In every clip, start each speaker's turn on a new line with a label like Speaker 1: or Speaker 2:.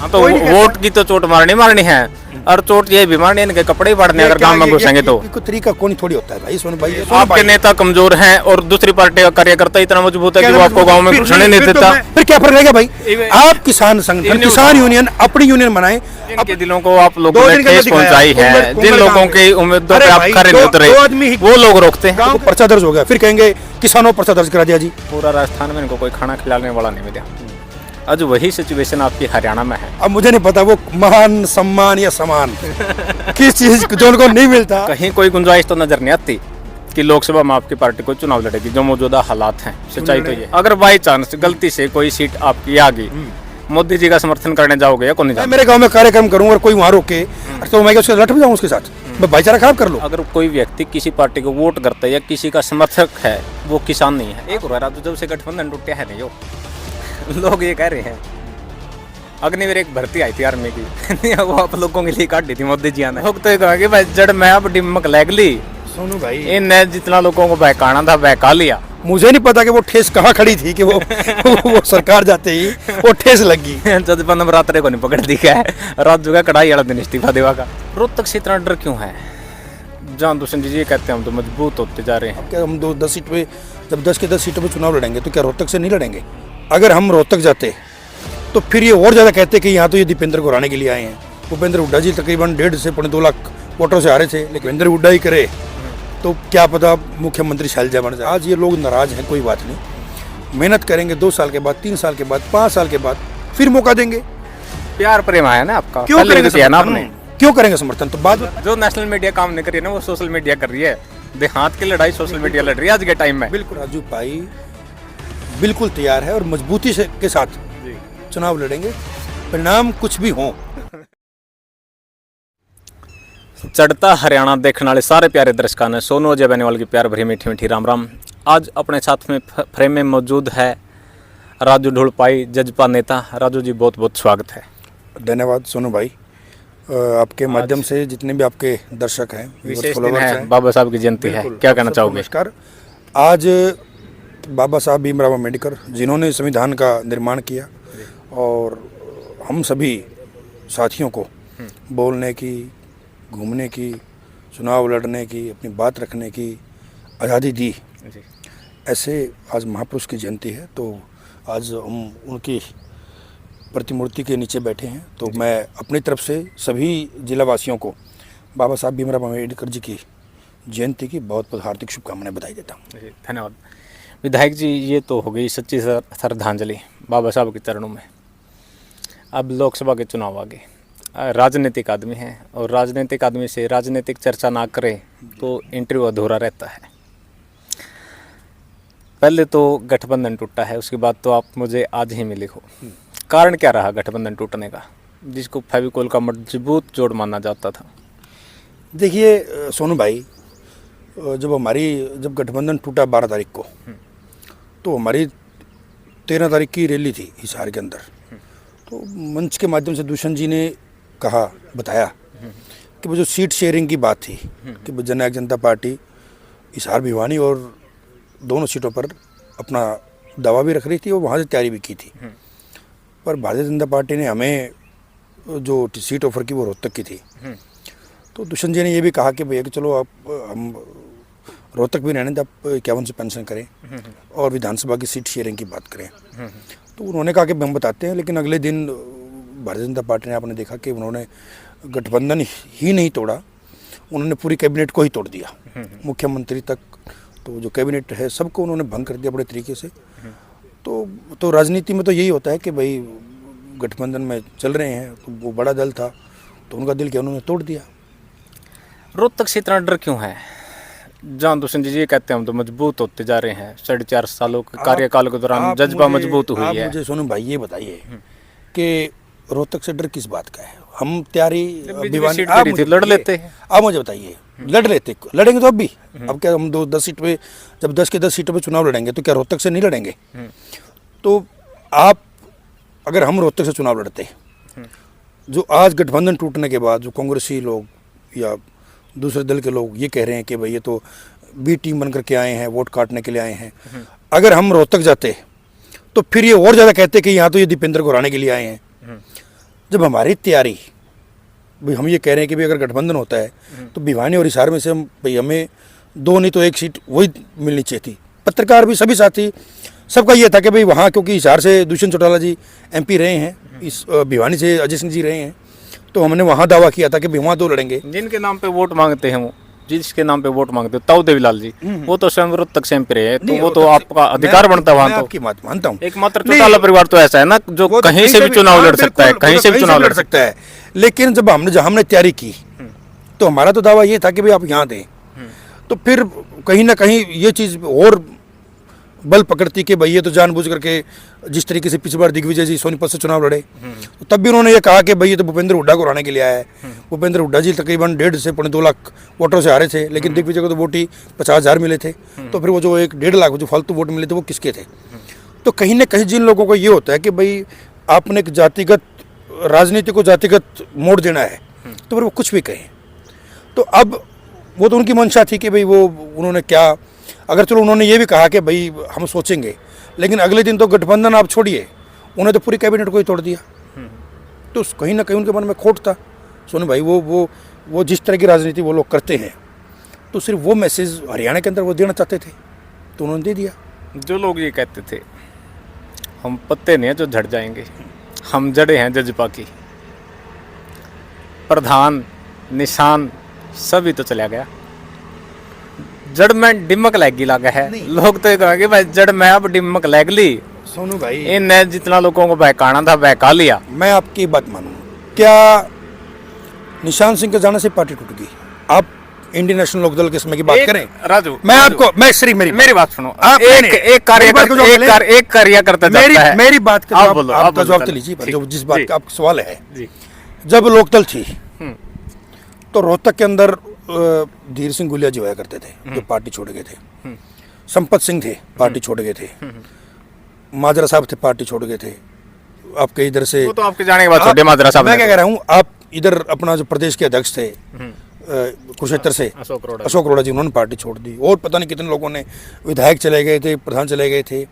Speaker 1: हाँ तो वोट की तो चोट मारनी है, और चोट ये भी मारनी है, इनके कपड़े ही फाड़ने अगर गांव में घुसेंगे तो।
Speaker 2: कोई तरीका कौन थोड़ी होता है भाई सोनू भाई।
Speaker 1: आपके नेता कमजोर हैं और दूसरी पार्टी का कार्यकर्ता इतना मजबूत है कि वो आपको गांव में घुसने नहीं देता।
Speaker 2: फिर क्या फर्क रहेगा भाई? आप किसान संगठन, किसान यूनियन, अपनी यूनियन बनाए।
Speaker 1: इनके दिलों को आप लोगों ने ठेस पहुंचाई है, जिन लोगों की उम्मीदों पे आप खरे नहीं उतरे वो लोग रोकते हैं।
Speaker 2: पर्चा दर्ज हो गया, फिर कहेंगे किसानों पर्चा दर्ज करा दिया जी।
Speaker 1: पूरा राजस्थान में इनको कोई खाना खिलाने वाला नहीं मिला। आज वही सिचुएशन आपकी हरियाणा में है।
Speaker 2: अब मुझे नहीं पता वो मान सम्मान या समान किस चीज जो उनको नहीं मिलता।
Speaker 1: कहीं कोई गुंजाइश तो नजर नहीं आती कि लोकसभा में आपकी पार्टी को चुनाव लड़ेगी, जो मौजूदा हालात हैं। सच्चाई तो ये, अगर बाई चांस गलती से कोई सीट आपकी आ गई, मोदी जी का समर्थन करने जाओगे या कौन नहीं जाओगे?
Speaker 2: मेरे गांव में कार्यक्रम करूं और कोई वहां रोके तो मैं उसके लट भी जाऊं उसके साथ, मैं भाईचारा खराब कर लूं।
Speaker 1: अगर कोई व्यक्ति किसी पार्टी को वोट करता है या किसी का समर्थक है, वो किसान नहीं है। एक हो रहा तो जब से गठबंधन टूटा है नहीं, हो लोग ये कह रहे हैं। अग्निवीर एक भर्ती आई थी आर्मी की वो आप लोगों के लिए काट दी थी मोदी जी ने। लोग तो ये कहेंगे भाई जड़ मैं अब डिमक लग ली।
Speaker 2: सोनू भाई
Speaker 1: इनने जितना लोगों को बहकाना था बहका लिया।
Speaker 2: मुझे नहीं पता कि वो ठेस कहाँ खड़ी थी कि वो सरकार जाते ही वो ठेस लगी।
Speaker 1: जब नवरात्रे को नहीं पकड़ दी है, रात जुगा कढ़ाई वाला दिन इस्तीफा देवा का। रोहतक से इतना डर क्यों है? जान दुष्यंत जी ये कहते हैं हम तो मजबूत होते जा रहे हैं।
Speaker 2: क्या हम 10 सीट पे, जब 10 के 10 सीटों पे चुनाव लड़ेंगे तो क्या रोहतक से नहीं लड़ेंगे? अगर हम रोहतक जाते तो फिर ये और ज़्यादा कहते कि यहाँ तो ये दीपेंद्र को हराने के लिए आए हैं। भूपेंद्र हुड्डा जी तकरीबन 1.5 से 2.5 लाख वोटों से हारे थे, लेकिन भूपेंद्र हुड्डा ही करे तो क्या पता मुख्यमंत्री शैलजा बन जाए। आज ये लोग नाराज हैं, कोई बात नहीं, मेहनत करेंगे, 2 साल के बाद, 3 साल के बाद, 5 साल के बाद फिर मौका देंगे।
Speaker 1: प्यार प्रेम आया ना आपका,
Speaker 2: क्यों करेंगे
Speaker 1: समर्थन?
Speaker 2: क्यों करेंगे समर्थन? तो बाद
Speaker 1: जो नेशनल मीडिया काम नहीं कर रही है ना, वो सोशल मीडिया कर रही है। देहात की लड़ाई सोशल मीडिया लड़ रही है आज के टाइम में।
Speaker 2: बिल्कुल राजू भाई बिल्कुल तैयार है और मजबूती से के साथ चुनाव लड़ेंगे, परिणाम कुछ भी हो।
Speaker 1: चढ़ता हरियाणा देखने वाले सारे प्यारे दर्शकों ने सोनू अजय बेनीवाल की प्यार भरी मीठी मीठी राम राम। आज अपने साथ में फ्रेम में मौजूद है राजू ढुलपाई, जजपा नेता। राजू जी बहुत बहुत स्वागत है।
Speaker 2: धन्यवाद सोनू भाई, आपके माध्यम से जितने भी आपके दर्शक हैं,
Speaker 1: विशेष दिन है, बाबा साहब की जयंती है, क्या कहना चाहोगे?
Speaker 2: नमस्कार। आज बाबा साहब भीमराव अम्बेडकर जिन्होंने संविधान का निर्माण किया और हम सभी साथियों को बोलने की, घूमने की, चुनाव लड़ने की, अपनी बात रखने की आज़ादी दी, ऐसे आज महापुरुष की जयंती है। तो आज हम उनकी प्रतिमूर्ति के नीचे बैठे हैं। तो मैं अपनी तरफ से सभी जिलावासियों को बाबा साहब भीमराव अम्बेडकर जी की जयंती की बहुत बहुत हार्दिक शुभकामनाएं बधाई देता हूँ।
Speaker 1: धन्यवाद। विधायक जी ये तो हो गई सच्ची श्रद्धांजलि बाबा साहब के चरणों में। अब लोकसभा के चुनाव आ गए, राजनीतिक आदमी हैं और राजनीतिक आदमी से राजनीतिक चर्चा ना करें तो इंटरव्यू अधूरा रहता है। पहले तो गठबंधन टूटा है, उसके बाद तो आप मुझे आज ही मिले हो। कारण क्या रहा गठबंधन टूटने का, जिसको फेविकोल का मजबूत जोड़ माना जाता था?
Speaker 2: देखिए सोनू भाई, जब गठबंधन टूटा 12 तारीख को, तो हमारी 13 तारीख की रैली थी हिसार के अंदर। तो मंच के माध्यम से दुष्यंत जी ने बताया कि वो जो सीट शेयरिंग की बात थी कि जननायक जनता पार्टी हिसार भिवानी और दोनों सीटों पर अपना दावा भी रख रही थी और वहाँ से तैयारी भी की थी, पर भारतीय जनता पार्टी ने हमें जो सीट ऑफर की वो रोहतक की थी। तो दुष्यंत जी ने ये भी कहा कि भैया कि चलो आप हम रोहतक भी रहने दें, आप 51 से पेंशन करें और विधानसभा की सीट शेयरिंग की बात करें। तो उन्होंने कहा कि हम बताते हैं, लेकिन अगले दिन भारतीय जनता पार्टी ने, आपने देखा कि उन्होंने गठबंधन ही नहीं तोड़ा, उन्होंने पूरी कैबिनेट को ही तोड़ दिया, मुख्यमंत्री तक। तो जो कैबिनेट है सबको उन्होंने भंग कर दिया बड़े तरीके से। तो राजनीति में तो यही होता है कि भाई गठबंधन में चल रहे हैं, तो वो बड़ा दल था तो उनका दिल क्या उन्होंने तोड़ दिया।
Speaker 1: रोहतक से इतना डर क्यों है? जान दुष्यंत जी ये कहते हैं हम तो मजबूत होते जा रहे हैं, 4.5 सालों के कार्यकाल के दौरान जज्बा मजबूत हुई है।
Speaker 2: मुझे सोनू भाई ये बताइए कि रोहतक से डर किस बात का है? हम तैयारी
Speaker 1: लड़ लेते हैं।
Speaker 2: आप मुझे बताइए, लड़ेंगे तो अब भी। अब क्या हम 10 सीट पे, जब 10 के 10 सीटों पे चुनाव लड़ेंगे तो क्या रोहतक से नहीं लड़ेंगे? तो आप, अगर हम रोहतक से चुनाव लड़ते, जो आज गठबंधन टूटने के बाद जो कांग्रेसी लोग या दूसरे दल के लोग ये कह रहे हैं कि भाई ये तो बी टीम बनकर के आए हैं, वोट काटने के लिए आए हैं, अगर हम रोहतक जाते तो फिर ये और ज़्यादा कहते कि यहाँ तो ये दीपेंद्र को हराने के लिए आए हैं। जब हमारी तैयारी, भाई हम ये कह रहे हैं कि भाई अगर गठबंधन होता है तो भिवानी और हिसार में से हम भाई हमें 2 नहीं तो 1 सीट वही मिलनी चाहिए थी। पत्रकार भी सभी साथी सबका ये था कि भाई वहाँ क्योंकि हिसार से दुष्यंत चौटाला जी MP रहे हैं, इस भिवानी से अजय सिंह जी रहे हैं, तो हमने वहाँ दावा किया था कि भाई वहाँ 2 लड़ेंगे।
Speaker 1: जिनके नाम पे वोट मांगते हैं वो, जिसके नाम पे वोट मांगते हो ताऊ देवीलाल जी, वो तो स्वयं तक से MP रहे हैं, तो वो तो आपका अधिकार बनता है वहाँ। तो
Speaker 2: आपकी बात मानता हूँ,
Speaker 1: एकमात्र चौटाला परिवार तो ऐसा है ना जो कहीं से भी चुनाव लड़ सकता है, कहीं से भी चुनाव लड़ सकता
Speaker 2: है। लेकिन जब हमने तैयारी की तो हमारा तो दावा ये था कि भाई आप यहाँ दें, तो फिर कहीं ना कहीं ये चीज़ और बल पकड़ती कि भाई ये तो जानबूझ करके जिस तरीके से पिछली बार दिग्विजय जी सोनीपत से चुनाव लड़े, तो तब भी उन्होंने ये कहा कि भाई ये तो भूपेंद्र हुड्डा को हराने के लिए आया है। भूपेंद्र हुड्डा जी तकरीबन 1.5 से 2.5 लाख वोटों से हारे थे, लेकिन दिग्विजय को तो वोट ही 50,000 मिले थे। तो फिर वो जो 1.5 लाख जो फालतू वोट मिले थे वो किसके थे? तो कहीं ना कहीं जिन लोगों को ये होता है कि भाई आपने एक जातिगत राजनीति को जातिगत मोड़ देना है, तो फिर वो कुछ भी कहें। तो अब वो तो उनकी मंशा थी कि भाई वो उन्होंने क्या, अगर चलो उन्होंने ये भी कहा कि भाई हम सोचेंगे, लेकिन अगले दिन तो गठबंधन आप छोड़िए, उन्हें तो पूरी कैबिनेट को ही तोड़ दिया। तो कहीं ना कहीं उनके मन में खोट था। सोनू भाई वो जिस तरह की राजनीति वो लोग करते हैं, तो सिर्फ वो मैसेज हरियाणा के अंदर वो देना चाहते थे, तो उन्होंने दे दिया।
Speaker 1: जो लोग ये कहते थे हम पत्ते नहीं हैं जो झड़ जाएंगे, हम जड़े हैं जजपा की, प्रधान निशान सभी तो चला गया, जड़ में डिमक लगी लगा है। लोग तो ये कहेंगे भाई जड़ में अब डिमक लग ली।
Speaker 2: सोनू भाई
Speaker 1: इनने जितना लोगों को बहकाना था बहका लिया।
Speaker 2: मैं आपकी बात मानूं, क्या निशान सिंह के जाने से पार्टी टूट गई? आप इंडियन नेशनल लोकदल के समय की बात करें
Speaker 1: राजू,
Speaker 2: मैं सिर्फ मेरी
Speaker 1: बात सुनो।
Speaker 2: आप
Speaker 1: एक कार्यकर्ता
Speaker 2: मेरी बात का जवाब तो लीजिए। जिस बात का आपका सवाल है, जब लोकदल थी तो रोहतक के अंदर धीर सिंह गुलिया जी हुआ करते थे जो पार्टी छोड़ गए थे, संपत सिंह थे पार्टी छोड़ गए थे, माजरा साहब थे पार्टी छोड़ गए थे। आपके इधर से
Speaker 1: वो तो आपके जाने के बाद छोटे माजरा साहब।
Speaker 2: मैं क्या कह रहा हूँ, आप इधर अपना जो प्रदेश के अध्यक्ष थे कुरुक्षेत्र से अशोक अरोड़ा जी, उन्होंने पार्टी छोड़ दी, और पता नहीं कितने लोगों ने, विधायक चले गए थे, प्रधान चले गए थे।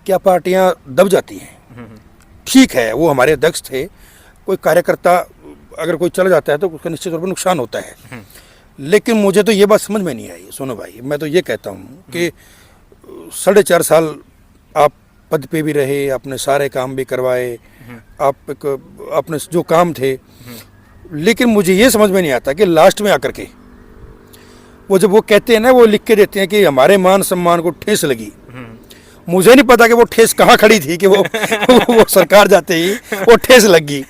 Speaker 2: क्या पार्टियां दब जाती हैं? ठीक है, वो हमारे अध्यक्ष थे। कोई कार्यकर्ता अगर कोई चला जाता है तो उसका निश्चित तौर पर नुकसान होता है, लेकिन मुझे तो ये बात समझ में नहीं आई सोनू भाई। मैं तो ये कहता हूँ कि 4.5 साल आप पद पे भी रहे, आपने सारे काम भी करवाए, आप अपने जो काम थे, लेकिन मुझे ये समझ में नहीं आता कि लास्ट में आकर के वो जब वो कहते हैं ना, वो लिख के देते हैं कि हमारे मान सम्मान को ठेस लगी। मुझे नहीं पता कि वो ठेस कहाँ खड़ी थी कि वो सरकार जाते ही वो ठेस लग गई।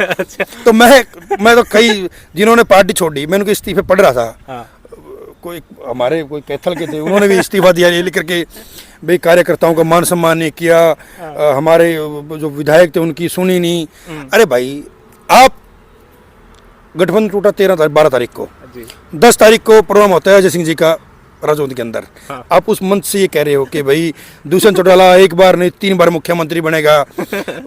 Speaker 2: तो मैं तो कई जिन्होंने पार्टी छोड़ी, मैं उनके इस्तीफे पढ़ रहा था। कोई हमारे कोई कैथल के थे, उन्होंने भी इस्तीफा दिया ये लिख करके भाई कार्यकर्ताओं का मान सम्मान नहीं किया, हमारे जो विधायक थे उनकी सुनी नहीं। अरे भाई, आप गठबंधन टूटा 12 तारीख को, 10 तारीख को प्रोग्राम होता है अजय सिंह जी का राजौंद के अंदर। आप उस मंच से ये कह रहे हो कि भाई दुष्यंत चौटाला 1 बार नहीं 3 बार मुख्यमंत्री बनेगा।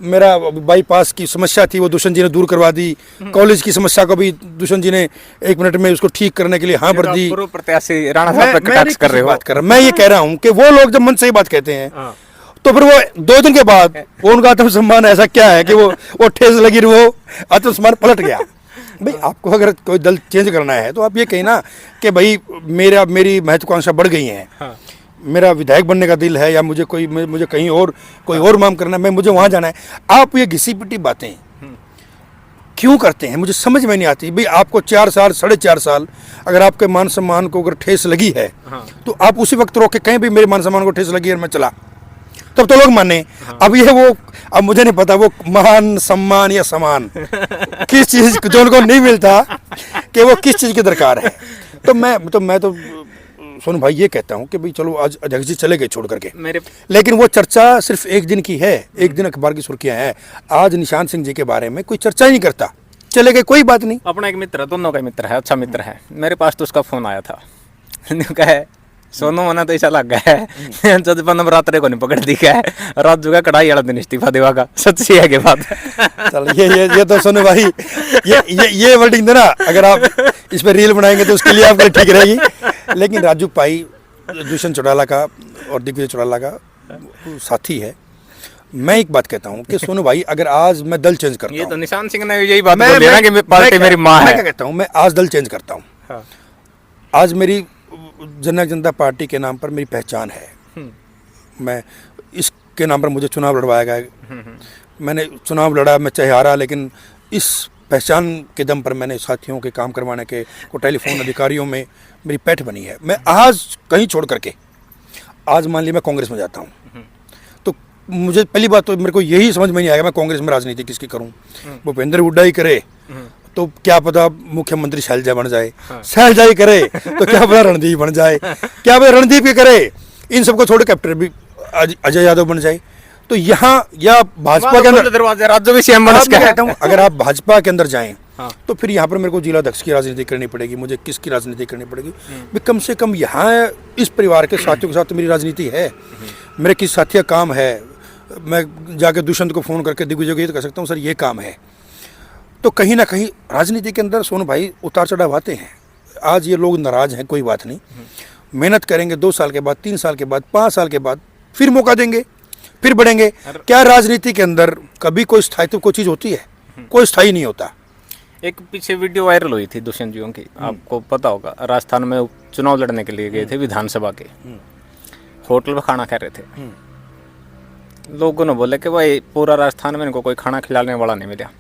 Speaker 2: मेरा बाईपास की समस्या थी वो दुष्यंत जी ने दूर करवा दी। कॉलेज की समस्या को भी दुष्यंत जी ने 1 मिनट में उसको ठीक करने के लिए हाँ भर दी।
Speaker 1: प्रत्याशी राणा साहब पे कटाक्ष कर रहे हो।
Speaker 2: मैं ये कह रहा हूँ कि वो लोग जब मंच से ही बात कहते हैं तो फिर वो 2 दिन के बाद वो उनका आत्मसम्मान ऐसा क्या है कि वो ठेस लगी, वो आत्मसम्मान पलट गया। भाई आपको अगर कोई दल चेंज करना है तो आप ये कहें ना कि भाई मेरी महत्वाकांक्षा बढ़ गई है। मेरा विधायक बनने का दिल है, या मुझे कहीं और कोई और मांग करना है, मुझे वहाँ जाना है। आप ये घिसी पिटी बातें क्यों करते हैं, मुझे समझ में नहीं आती। भाई आपको 4 साल 4.5 साल अगर आपके मान सम्मान को अगर ठेस लगी है तो आप उसी वक्त रोक के कहीं भी मेरे मान सम्मान को ठेस लगी है मैं चला, तब तो लोग माने। अब मुझे नहीं पता वो मान सम्मान या समान किस चीज जो उनको नहीं मिलता कि वो किस चीज की दरकार है। तो मैं तो सोनू भाई ये कहता हूँ कि भाई चलो आज अध्यक्ष जी चले गए छोड़ करके, लेकिन वो चर्चा सिर्फ 1 दिन की है, 1 दिन अखबार की सुर्खियां हैं। आज निशान सिंह जी के बारे में कोई चर्चा ही नहीं करता, चले गए कोई बात नहीं।
Speaker 1: अपना एक मित्र, दोनों का मित्र है, अच्छा मित्र है, मेरे पास तो उसका फोन आया था। कहे सोनू मना तो ऐसा लग गया है जब नवरात्रे को नहीं पकड़ दी है, राजू का कढ़ाई वाला दिन इस्तीफा देवा का सच्ची है के बात।
Speaker 2: चल ये तो सोनू भाई ये वर्डिंग देना, अगर आप इस पर रील बनाएंगे तो उसके लिए आपके ठीक रहेगी। लेकिन राजू भाई दुष्यंत चौटाला का और दिग्विजय चौटाला का साथी है, मैं एक बात कहता हूँ कि सोनू भाई, अगर आज मैं दल चेंज करता
Speaker 1: ये
Speaker 2: हूँ,
Speaker 1: तो निशान सिंह ने यही बात बोली है ना कि पार्टी मेरी माँ
Speaker 2: मैं
Speaker 1: है।
Speaker 2: क्या कहता हूँ, मैं आज दल चेंज करता हूँ।
Speaker 1: हाँ।
Speaker 2: आज मेरी जननायक जनता पार्टी के नाम पर मेरी पहचान है। मैं इसके नाम पर मुझे चुनाव लड़वाया गया, मैंने चुनाव लड़ा, मैं चाहे हारा, लेकिन इस पहचान के दम पर मैंने साथियों के काम करवाने के को टेलीफोन अधिकारियों में मेरी पैठ बनी है। मैं आज कहीं छोड़ करके, आज मान लिया मैं कांग्रेस में जाता हूँ, तो मुझे पहली बात तो मेरे को यही समझ में नहीं आएगा मैं कांग्रेस में राजनीति किसकी करूँ। भूपेंद्र हुड्डा ही करे तो क्या पता मुख्यमंत्री शैलजा बन जाए, शैलजा ही करे तो क्या पता रणदीप बन जाए, क्या पता रणदीप ही करे, इन सबको छोड़ कैप्टन भी अजय यादव बन जाए। तो यहाँ या भाजपा के अंदर
Speaker 1: राज्य भी सीएम बन सकता
Speaker 2: कहता हूँ, अगर आप भाजपा के अंदर जाएं
Speaker 1: हाँ।
Speaker 2: तो फिर यहाँ पर मेरे को जिला अध्यक्ष की राजनीति करनी पड़ेगी, मुझे किसकी राजनीति करनी पड़ेगी। भी कम से कम यहाँ इस परिवार के साथियों के साथ तो मेरी राजनीति है, मेरे किस साथी का काम है, मैं जाके दुष्यंत को फ़ोन करके दिग्विजय को ये तो कह सकता हूँ सर ये काम है। तो कहीं ना कहीं राजनीति के अंदर सोनू भाई उतार चढ़ाव आते हैं। आज ये लोग नाराज़ हैं, कोई बात नहीं, मेहनत करेंगे, 2 साल के बाद, 3 साल के बाद, 5 साल के बाद फिर मौका देंगे, फिर बढ़ेंगे। क्या राजनीति के अंदर कभी कोई स्थायित्व कोई चीज़ होती है? कोई स्थायी नहीं होता।
Speaker 1: एक पीछे वीडियो वायरल हुई थी दुष्यंत जी की, आपको पता होगा, राजस्थान में चुनाव लड़ने के लिए गए थे विधानसभा के, होटल में खाना खा रहे थे, लोगों ने बोले कि भाई पूरा राजस्थान में इनको कोई खाना खिलाने वाला नहीं मिला।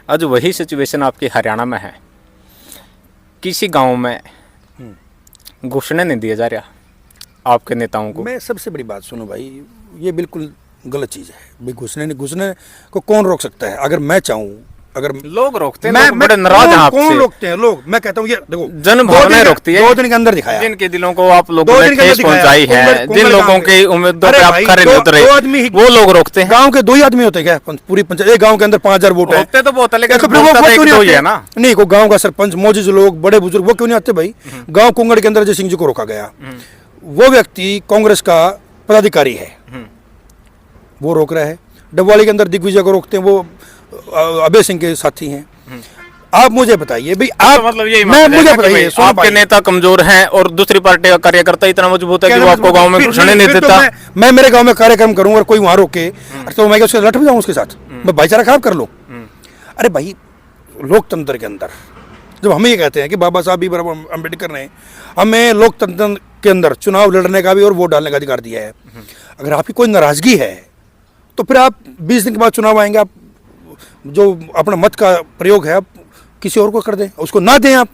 Speaker 1: आज वही सिचुएशन आपकी हरियाणा में है, किसी गांव में घुसने नहीं दिया जा रहा आपके नेताओं को।
Speaker 2: मैं सबसे बड़ी बात सुनो भाई, ये बिल्कुल गलत चीज़ है। घुसने को कौन रोक सकता है? अगर मैं चाहूँ, अगर
Speaker 1: लोग रोकते हैं, लोग बड़े नाराज हैं आपसे।
Speaker 2: कौन रोकते हैं लोग? मैं कहता हूँ ये देखो,
Speaker 1: जन भावना रोकती है।
Speaker 2: 2 दिन के अंदर दिखाया,
Speaker 1: जिनके दिलों को आप लोगों ने ठेस पहुंचाई है, जिन लोगों की उम्मीदों पे आप खरे नहीं उतरे, वो लोग रोकते हैं।
Speaker 2: गांव के 2 ही आदमी होते हैं क्या पूरी पंचायत? एक गांव के अंदर 5000 वोट है,
Speaker 1: होते तो बहुत है, लेकिन
Speaker 2: नहीं को गाँव का सरपंच, मौजूद लोग, बड़े बुजुर्ग, वो क्यों नहीं आते भाई? गाँव कुंगड़ के अंदर अजय सिंह जी को रोका गया, वो व्यक्ति कांग्रेस का पदाधिकारी है, वो रोक रहा है। डबवाली के अंदर दिग्विजय को रोकते हैं, वो अभय सिंह के साथी हैं। आप मुझे बताइए भाई, आप
Speaker 1: मतलब यही
Speaker 2: मुझे बताइए,
Speaker 1: आपके नेता कमजोर हैं और दूसरी पार्टी का कार्यकर्ता इतना मजबूत है कि वो आपको गांव में घुसने नहीं देता।
Speaker 2: मैं मेरे गांव में कार्यक्रम करूं और कोई वहां रोके तो मैं उससे लट जाऊं उसके साथ, मैं भाईचारा खराब कर लूं? अरे भाई, लोकतंत्र के अंदर जब हम ये कहते हैं कि बाबा साहब भीम अम्बेडकर ने हमें लोकतंत्र के अंदर चुनाव लड़ने का भी और वोट डालने का अधिकार दिया है, अगर आपकी कोई नाराजगी है तो फिर आप 20 दिन के बाद चुनाव आएंगे, आप जो अपना मत का प्रयोग है आप किसी और को कर दें, उसको ना दें। आप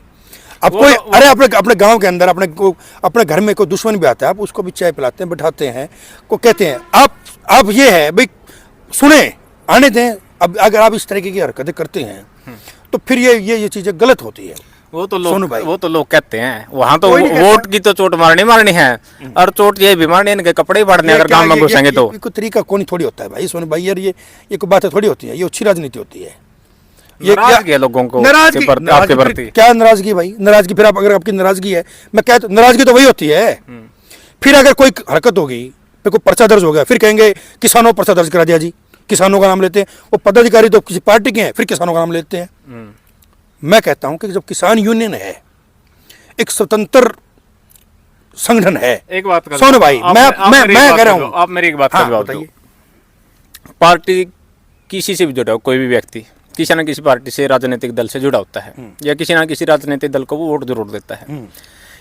Speaker 2: कोई अरे अपने गांव के अंदर अपने घर में कोई दुश्मन भी आता है, आप उसको भी चाय पिलाते हैं, बैठाते हैं, को कहते हैं आप ये है भाई सुने आने दें। अब अगर आप इस तरीके की हरकतें करते हैं तो फिर ये चीज़ें गलत होती है। वो तो
Speaker 1: लोग कहते हैं, वहाँ तो वोट की तो चोट मारनी है, और चोट ये भी मारनी है, इनके कपड़े ही फाड़ने अगर गांव में घुसेंगे तो।
Speaker 2: कोई तरीका कोई थोड़ी होता है भाई सोनू भाई, यार ये कोई बातें थोड़ी होती है, ये अच्छी राजनीति होती है।
Speaker 1: ये नाराजगी है लोगों को आपके प्रति।
Speaker 2: क्या नाराजगी भाई? नाराजगी फिर अगर आपकी नाराजगी है, मैं कहता हूँ नाराजगी तो वही होती है। फिर अगर कोई हरकत होगी, फिर कोई पर्चा दर्ज हो गया, फिर कहेंगे किसानों पर्चा दर्ज करा दिया जी, किसानों का नाम लेते हैं। वो पदाधिकारी तो किसी पार्टी के हैं, फिर किसानों का नाम लेते हैं। मैं कहता हूं कि जब किसान यूनियन है, एक स्वतंत्र संगठन है।
Speaker 1: एक बात कर
Speaker 2: सोनू भाई, मैं कह रहा हूं,
Speaker 1: आप मेरी एक बात कर बताइए। पार्टी किसी से भी जुड़ा हो, कोई भी व्यक्ति किसी न किसी पार्टी से, राजनीतिक दल से जुड़ा होता है, या किसी न किसी राजनीतिक दल को वो वोट जरूर देता है।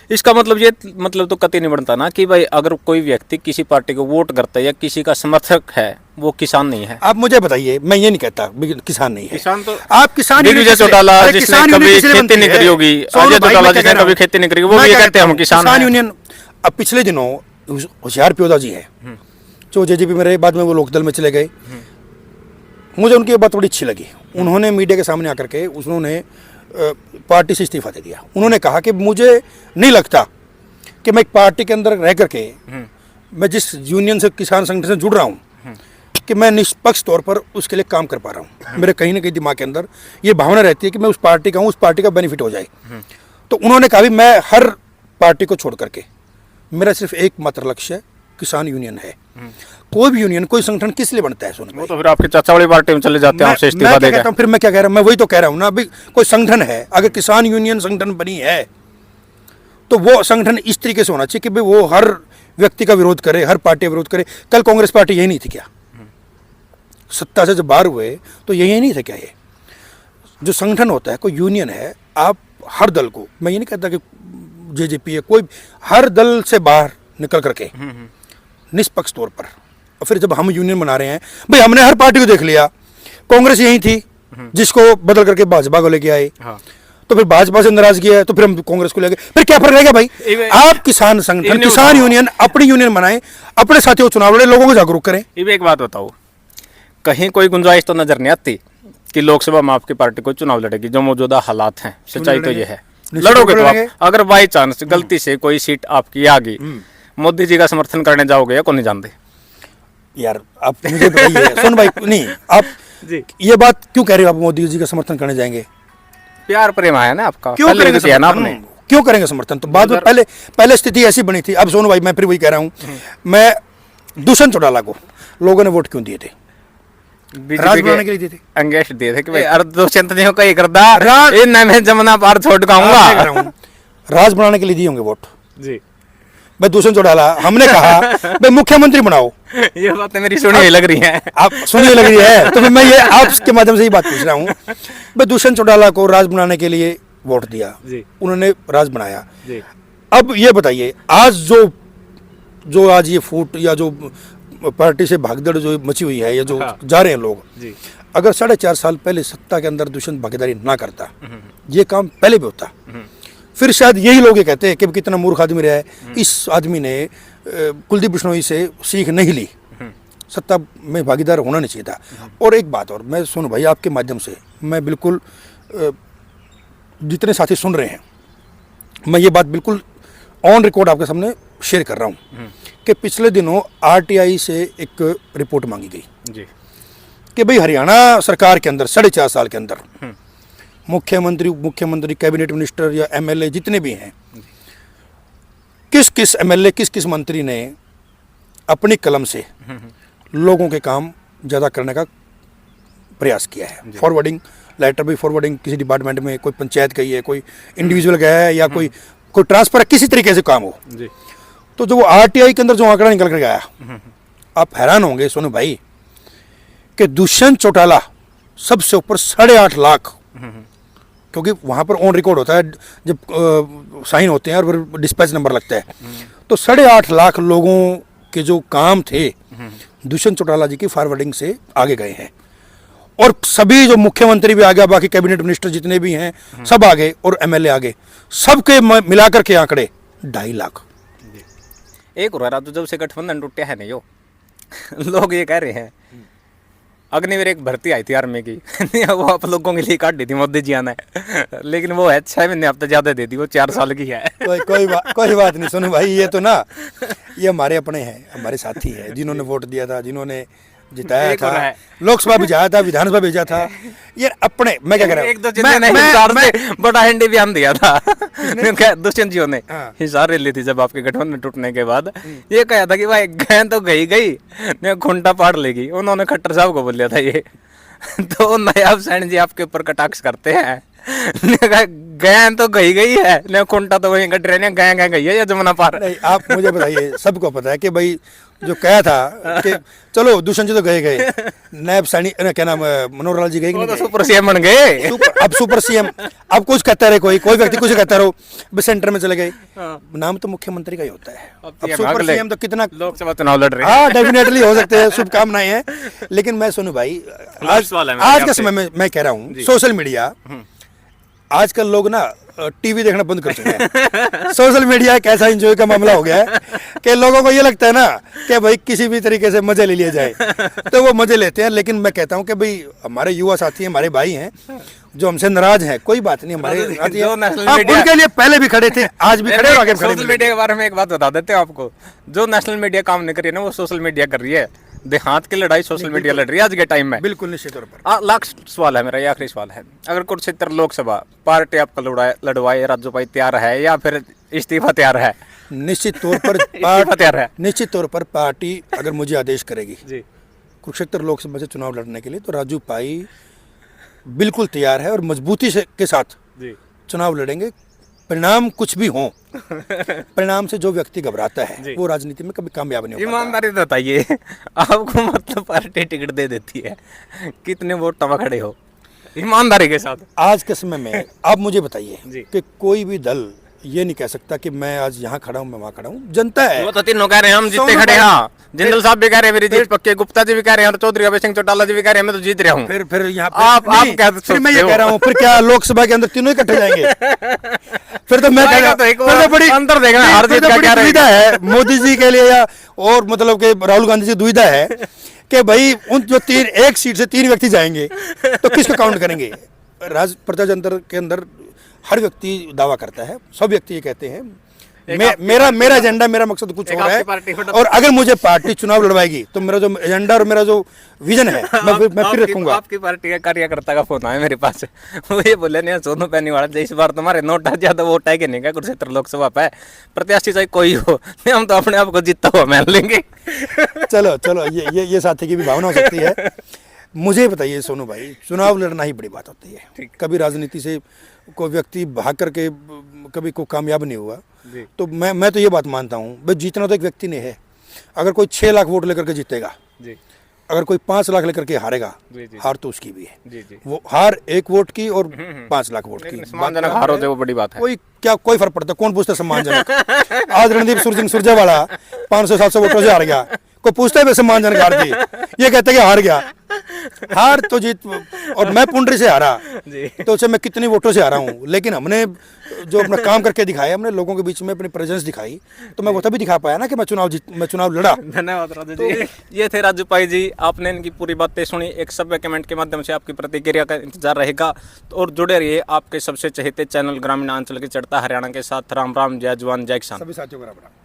Speaker 1: इसका मतलब तो कतई नहीं बनता ना कि भाई अगर कोई व्यक्ति किसी पार्टी को वोट करता है या किसी का समर्थक है, वो किसान नहीं है।
Speaker 2: आप मुझे बताइए, मैं ये नहीं कहता किसान नहीं है।
Speaker 1: किसान तो
Speaker 2: आप किसान
Speaker 1: दिग्विजय चौटाला जिसने कभी खेती नहीं करी होगी, अजय चौटाला जिसने कभी खेती नहीं करी, वो भी कहते हैं हम किसान
Speaker 2: यूनियन। अब पिछले दिनों होशियार प्योदा जी है जो जेजेपी में रहे, बाद में वो लोकदल में चले गए। मुझे उनकी बात बड़ी अच्छी लगी, उन्होंने मीडिया के सामने आकर के उन्होंने पार्टी से इस्तीफा दे दिया। उन्होंने कहा कि मुझे नहीं लगता कि मैं एक पार्टी के अंदर रह करके, मैं जिस यूनियन से, किसान संगठन से जुड़ रहा हूँ, कि मैं निष्पक्ष तौर पर उसके लिए काम कर पा रहा हूँ। मेरे कहीं ना कहीं दिमाग के अंदर ये भावना रहती है कि मैं उस पार्टी का हूँ, उस पार्टी का बेनिफिट हो जाए। तो उन्होंने कहा भी मैं हर पार्टी को छोड़ करके मेरा सिर्फ एकमात्र लक्ष्य है किसान यूनियन है। कोई भी यूनियन, कोई संगठन किस लिए बनता है सोनू?
Speaker 1: वो तो फिर आपके चाचा वाली पार्टी में चले जाते हैं, आपसे इस्तीफा देकर।
Speaker 2: फिर मैं क्या कह रहा हूँ, मैं वही तो कह रहा हूँ ना, अभी कोई संगठन है, अगर किसान यूनियन संगठन बनी है तो वो संगठन इस तरीके से होना चाहिए कि भाई वो हर व्यक्ति का विरोध करे, हर पार्टी का विरोध करे। कल कांग्रेस पार्टी यही नहीं थी क्या? सत्ता से जब बाहर हुए तो यही नहीं था क्या? ये जो संगठन होता है, कोई यूनियन है, आप हर दल को, मैं ये नहीं कहता कि जेजेपी है, कोई हर दल से बाहर निकल करके निष्पक्ष तौर पर, और फिर जब हम यूनियन बना रहे हैं, भाई हमने हर पार्टी को देख लिया, कांग्रेस यही थी जिसको बदल करके भाजपा को लेके आए, तो फिर भाजपा से नाराजगी है तो फिर हम कांग्रेस को लेके, फिर क्या फर्क रहेगा भाई? आप किसान संगठन, किसान यूनियन, अपनी यूनियन बनाएं, अपने साथियों को चुनाव लड़े, लोगों को जागरूक करें।
Speaker 1: ये एक बात बताओ, कहीं कोई गुंजाइश तो नजर नहीं आती कि लोकसभा में आपकी पार्टी को चुनाव लड़ेगी? जो मौजूदा हालात हैं, सच्चाई तो ये है, लड़ोगे तो आप, अगर बाई चांस गलती से कोई सीट आपकी आ गई, मोदी जी का समर्थन करने जाओगे या को नहीं जानते?
Speaker 2: यार आप मुझे बताइए, सुन भाई, नहीं आप
Speaker 1: जी
Speaker 2: ये बात क्यों कह रहे हो? आप मोदी जी का समर्थन करने जाएंगे?
Speaker 1: प्यार प्रेम आया ना आपका,
Speaker 2: क्यों
Speaker 1: पहले
Speaker 2: करेंगे
Speaker 1: भी किया ना
Speaker 2: समर्थन?
Speaker 1: आपने।
Speaker 2: क्यों करेंगे समर्थन? तो बाद में पहले स्थिति ऐसी बनी थी। अब सोनू भाई, मैं फिर वही कह रहा हूँ, मैं दुष्यंत चौटाला को लोगों ने वोट क्यों दिए थे? राज बनाने के लिए दिए थे,
Speaker 1: अंगेश दिए थे कि भाई अरे दुष्यंत जी को कहीं करदा
Speaker 2: राज-
Speaker 1: इन मैं जमुना पार छोड़ काऊंगा।
Speaker 2: राज बनाने के लिए दिए होंगे वोट।
Speaker 1: जी
Speaker 2: भाई दुष्यंत चौटाला, हमने कहा भाई मुख्यमंत्री बनाओ,
Speaker 1: ये बातें मेरी सुनी हुई लग रही हैं।
Speaker 2: आप सुनने लग रही है, तो फिर मैं ये आपके माध्यम से ही बात पूछ रहा हूँ। भाई दुष्यंत चौटाला को राज बनाने के लिए वोट दिया,
Speaker 1: जी
Speaker 2: उन्होंने राज बनाया।
Speaker 1: जी
Speaker 2: अब ये बताइए, आज जो आज ये फूट या जो पार्टी से भागदड़ जो मची हुई है, या जो
Speaker 1: हाँ।
Speaker 2: जा रहे हैं लोग,
Speaker 1: जी
Speaker 2: अगर 4.5 साल पहले सत्ता के अंदर दुष्यंत भागीदारी ना करता, ये काम पहले भी होता, फिर शायद यही लोग ये कहते हैं कि कितना मूर्ख आदमी रहा है, इस आदमी ने कुलदीप बिश्नोई से सीख नहीं ली, सत्ता में भागीदार होना नहीं चाहिए था। और एक बात और, मैं सुन भाई आपके माध्यम से, मैं बिल्कुल जितने साथी सुन रहे हैं, मैं ये बात बिल्कुल ऑन रिकॉर्ड आपके सामने शेयर कर रहा हूँ कि पिछले दिनों आरटीआई से एक रिपोर्ट मांगी गई
Speaker 1: जी
Speaker 2: कि भाई हरियाणा सरकार के अंदर 4.5 साल के अंदर मुख्यमंत्री, उप मुख्यमंत्री, कैबिनेट मिनिस्टर या एमएलए जितने भी हैं, किस किस एमएलए, किस किस मंत्री ने अपनी कलम से लोगों के काम ज़्यादा करने का प्रयास किया है। फॉरवर्डिंग लेटर भी, फॉरवर्डिंग किसी डिपार्टमेंट में, कोई पंचायत गई है, कोई इंडिविजुअल गया है, या कोई ट्रांसफर किसी तरीके से काम हो।
Speaker 1: जी
Speaker 2: तो जो वो आरटीआई के अंदर जो आंकड़ा निकल कर गया, आप हैरान होंगे सोनू भाई कि दुष्यंत चौटाला सबसे ऊपर 8.5 लाख, क्योंकि वहाँ पर ऑन रिकॉर्ड होता है जब साइन होते हैं और फिर डिस्पैच नंबर लगता है, तो 8.5 लाख लोगों के जो काम थे दुष्यंत चौटाला जी की फॉरवर्डिंग से आगे गए हैं। और सभी जो मुख्यमंत्री भी आ गया, बाकी कैबिनेट मिनिस्टर जितने भी हैं सब आ गए, और एमएलए आ गए, सबके मिलाकर के आंकड़े 2.5 लाख।
Speaker 1: एक हो रहा है, जब से गठबंधन टूटा है नहीं यो लोग ये कह रहे हैं, अग्निवीर एक भर्ती आई थी आर्मी की वो आप लोगों के लिए काट दी थी मोदी जी ने, लेकिन वो है 6 महीने हफ्ते ज्यादा दे दी, वो 4 साल की है।
Speaker 2: कोई बात नहीं सुनो भाई, ये तो ना, ये हमारे अपने हैं, हमारे साथी हैं, जिन्होंने वोट दिया था, जिन्होंने जिताया था, लोकसभा भी जाया था, विधानसभा भेजा था, ये अपने। मैं क्या कह रहा हूँ,
Speaker 1: एक दो चीजें ने हिसार से बड़ा हैंडी बयान दिया था दुष्यंत जी ने, हिसार रैली थी जब आपके गठबंधन टूटने के बाद, ये कहा था कि भाई गए तो गई ने खुंटा पाड़ लेगी, उन्होंने खट्टर साहब को बोल दिया था ये तो नायाब सैन जी आपके ऊपर कटाक्ष करते हैं, गए तो गई है ने खुंटा तो वहीं कट रहे, गए गई है या जमुना पार।
Speaker 2: नहीं, आप मुझे बताइए, सबको पता है कि भाई जो कहा था कि चलो दुष्यंत जी तो गए, नायब सैनी, क्या नाम, मनोहर लाल जी गए कि नहीं
Speaker 1: तो
Speaker 2: गए?
Speaker 1: सुपर सीएम बन गए।
Speaker 2: अब सुपर सीएम, अब कुछ कहता रहे, कोई व्यक्ति कुछ कहता रहो, बस सेंटर में चले गए, नाम तो मुख्यमंत्री का ही होता है। अब सुपर सीएम तो कितना
Speaker 1: लोकसभा चुनाव लड़ रहे हैं।
Speaker 2: हाँ, डेफिनेटली हो सकते हैं, शुभकामनाएं हैं। लेकिन मैं सुनू भाई, आज के समय में मैं कह रहा हूँ, सोशल मीडिया, आजकल लोग ना टीवी देखना बंद कर चुके हैं। सोशल मीडिया एक ऐसा एंजॉय का मामला हो गया है कि लोगों को ये लगता है ना कि भाई किसी भी तरीके से मजे ले लिए जाए, तो वो मजे लेते हैं। लेकिन मैं कहता हूँ कि भाई हमारे युवा साथी हैं, हमारे भाई हैं, जो हमसे नाराज हैं, कोई बात नहीं, हमारे साथी हैं, हम उनके लिए पहले भी खड़े थे, आज भी खड़े और आगे खड़े।
Speaker 1: सोशल मीडिया के बारे में एक बात बता देते हैं आपको, जो नेशनल मीडिया काम नहीं कर रही है ना, वो सोशल मीडिया कर रही है। देहात की लड़ाई सोशल मीडिया लड़ रही है आज के टाइम में।
Speaker 2: बिल्कुल निश्चित तौर पर।
Speaker 1: लास्ट सवाल है मेरा, ये आखिरी सवाल है, अगर कुरुक्षेत्र लोकसभा पार्टी आपका लड़वाए, राज्यपाल तैयार है या फिर इस्तीफा तैयार है?
Speaker 2: निश्चित तौर पर
Speaker 1: इस्तीफा तैयार है।
Speaker 2: निश्चित तौर पर पार्टी अगर मुझे आदेश करेगी
Speaker 1: जी
Speaker 2: कुरुक्षेत्र लोकसभा से चुनाव लड़ने के लिए, तो राजू भाई बिल्कुल तैयार है और मजबूती से के साथ
Speaker 1: जी
Speaker 2: चुनाव लड़ेंगे। परिणाम कुछ भी हो, परिणाम से जो व्यक्ति घबराता है वो राजनीति में कभी कामयाब नहीं हो पाता।
Speaker 1: ईमानदारी से बताइए, आपको मतलब पार्टी टिकट दे देती है, कितने वोट तवा खड़े हो ईमानदारी के साथ?
Speaker 2: आज के समय में आप मुझे बताइए
Speaker 1: जी।
Speaker 2: कि कोई भी दल ये नहीं कह सकता कि मैं आज यहाँ खड़ा हूँ, मैं वहाँ खड़ा हूँ। जनता है,
Speaker 1: वो तो तीनों कह रहे हैं हम जीते
Speaker 2: सोनू
Speaker 1: खड़े।
Speaker 2: भाई-
Speaker 1: हाँ, जिंदल साहब भी कह रहे हैं मेरी जीत पक्की, गुप्ता जी भी कह रहे हैं और चौधरी अभय सिंह चौटाला जी भी कह रहे हैं मैं तो जीत रहा हूँ।
Speaker 2: फिर यहाँ
Speaker 1: आप
Speaker 2: नहीं,
Speaker 1: क्या
Speaker 2: फिर मैं ये
Speaker 1: सोचते
Speaker 2: कह रहा
Speaker 1: हो?
Speaker 2: हूँ, फिर क्या लोकसभा के अंदर तीनों इकट्ठे जाएंगे? फिर तो मैं कह रहा हूँ,
Speaker 1: तो एक
Speaker 2: फिर तो बड़ी
Speaker 1: अंतर देखना,
Speaker 2: नहीं,
Speaker 1: हार
Speaker 2: फिर
Speaker 1: जीत
Speaker 2: तो
Speaker 1: का
Speaker 2: बड़ी
Speaker 1: क्या
Speaker 2: दुविधा है मोदी जी के लिए, या और मतलब कि राहुल गांधी जी दुविधा है कि भाई उन जो एक सीट से 3 व्यक्ति जाएंगे तो किसको काउंट करेंगे? प्रजातंत्र के अंदर हर व्यक्ति दावा करता है, सब व्यक्ति ये कहते हैं मेरा एजेंडा, मेरा मकसद कुछ और है, और अगर मुझे पार्टी चुनाव लड़वाएगी तो मेरा जो एजेंडा और मेरा जो विजन है मैं फिर रखूंगा।
Speaker 1: आपकी पार्टी का कार्यकर्ता का फोन आया मेरे पास, वो ये बोले नहीं सोनू बेनीवाल इस बार तुम्हारे नोट ज्यादा वोट आएंगे नहीं क्या कुरुक्षेत्र लोकसभा पे, प्रत्याशी चाहे कोई हो, नहीं हम तो अपने आप को जीतता हुआ मान लेंगे।
Speaker 2: चलो चलो, ये साथी की भी भावना हो सकती है। मुझे बताइए सोनू भाई, चुनाव लड़ना ही बड़ी बात होती है। कभी राजनीति से कोई व्यक्ति भाग करके कभी को कामयाब नहीं हुआ। तो मैं तो ये बात मानता हूँ, भाई जीतना तो एक व्यक्ति ने है। अगर कोई 6 लाख वोट लेकर के जीतेगा, अगर कोई 5 लाख लेकर के हारेगा, हार तो उसकी भी है। वो हार 1 वोट की और 5 लाख वोट की,
Speaker 1: सम्मानजनक हार होते वो बड़ी बात है।
Speaker 2: कोई फर्क पड़ता है? कौन पूछता है सम्मानजनक? आज रणदीप सिंह सुरजेवाला 500-700 वोटों से हार गया, कोई पूछता है सम्मानजनक हार थी? ये कहते हैं कि हार गया। हार तो जीत, और मैं पुंडरी से हारा तो उसे मैं कितनी वोटों से हारा हूँ, लेकिन हमने जो अपना काम करके दिखाया, हमने लोगों के बीच में अपनी प्रेजेंस दिखाई, तो मैं वो तभी दिखा पाया ना कि मैं चुनाव लड़ा।
Speaker 1: धन्यवाद राजू जी। ये थे राजू भाई जी, आपने इनकी पूरी बातें सुनी। एक सभ्य कमेंट के माध्यम से आपकी प्रतिक्रिया का इंतजार रहेगा, और जुड़े रहिए आपके सबसे चहेते चैनल ग्रामीण अंचल की चढ़ता हरियाणा के साथ। राम राम, जय जवान जय किसान।
Speaker 2: सभी साथियों को राम राम।